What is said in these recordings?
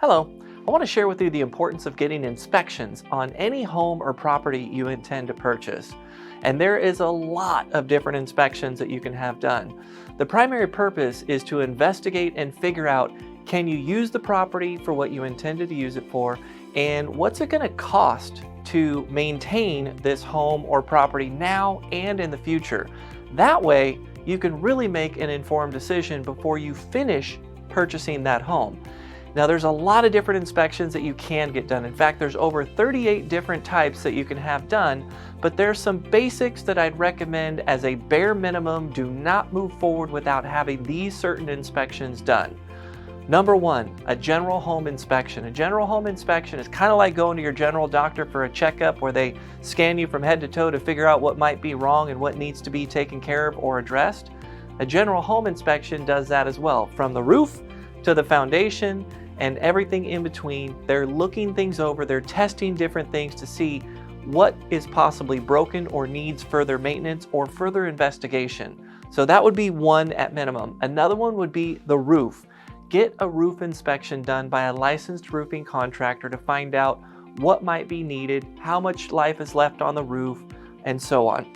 Hello, I want to share with you the importance of getting inspections on any home or property you intend to purchase. And there is a lot of different inspections that you can have done. The primary purpose is to investigate and figure out, can you use the property for what you intended to use it for, and what's it going to cost to maintain this home or property now and in the future. That way, you can really make an informed decision before you finish purchasing that home. Now there's a lot of different inspections that you can get done. In fact, there's over 38 different types that you can have done, but there's some basics that I'd recommend as a bare minimum. Do not move forward without having these certain inspections done. Number one, a general home inspection. A general home inspection is kind of like going to your general doctor for a checkup where they scan you from head to toe to figure out what might be wrong and what needs to be taken care of or addressed. A general home inspection does that as well, from the roof to the foundation and everything in between. They're looking things over, they're testing different things to see what is possibly broken or needs further maintenance or further investigation. So that would be one at minimum. Another one would be the roof. Get a roof inspection done by a licensed roofing contractor to find out what might be needed, how much life is left on the roof, and so on.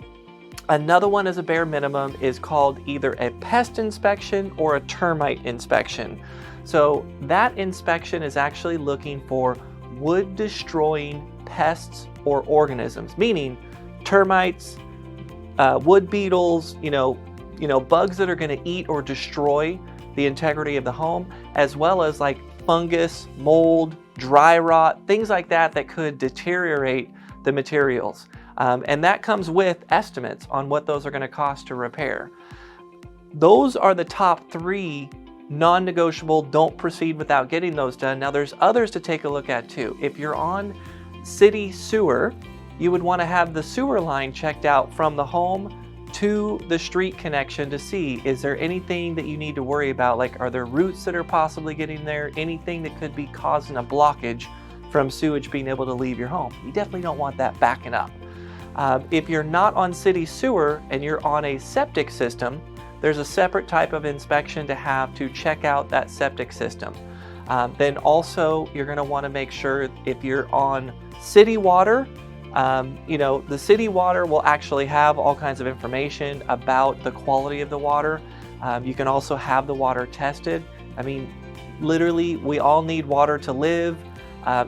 Another one as a bare minimum is called either a pest inspection or a termite inspection. So that inspection is actually looking for wood destroying pests or organisms, meaning termites, wood beetles, bugs that are going to eat or destroy the integrity of the home, as well as like fungus, mold, dry rot, things like that that could deteriorate the materials. And that comes with estimates on what those are going to cost to repair. Those are the top three non-negotiable. Don't proceed without getting those done. Now there's others to take a look at too. If you're on city sewer, you would want to have the sewer line checked out from the home to the street connection to see, is there anything that you need to worry about? Like, are there roots that are possibly getting there? Anything that could be causing a blockage from sewage being able to leave your home? You definitely don't want that backing up. If you're not on city sewer and you're on a septic system, there's a separate type of inspection to have to check out that septic system. Then also you're going to want to make sure if you're on city water, the city water will actually have all kinds of information about the quality of the water. You can also have the water tested. I mean, literally, we all need water to live.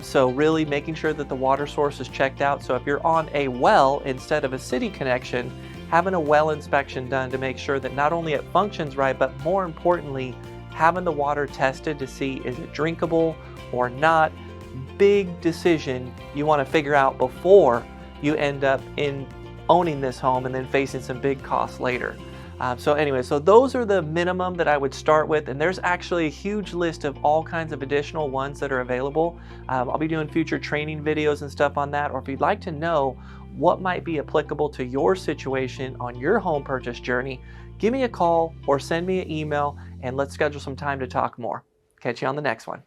So really making sure that the water source is checked out. So if you're on a well instead of a city connection, having a well inspection done to make sure that not only it functions right, but more importantly, having the water tested to see, is it drinkable or not? Big decision you want to figure out before you end up in owning this home and then facing some big costs later. So those are the minimum that I would start with, and there's actually a huge list of all kinds of additional ones that are available. I'll be doing future training videos and stuff on that, or if you'd like to know what might be applicable to your situation on your home purchase journey, give me a call or send me an email and let's schedule some time to talk more. Catch you on the next one.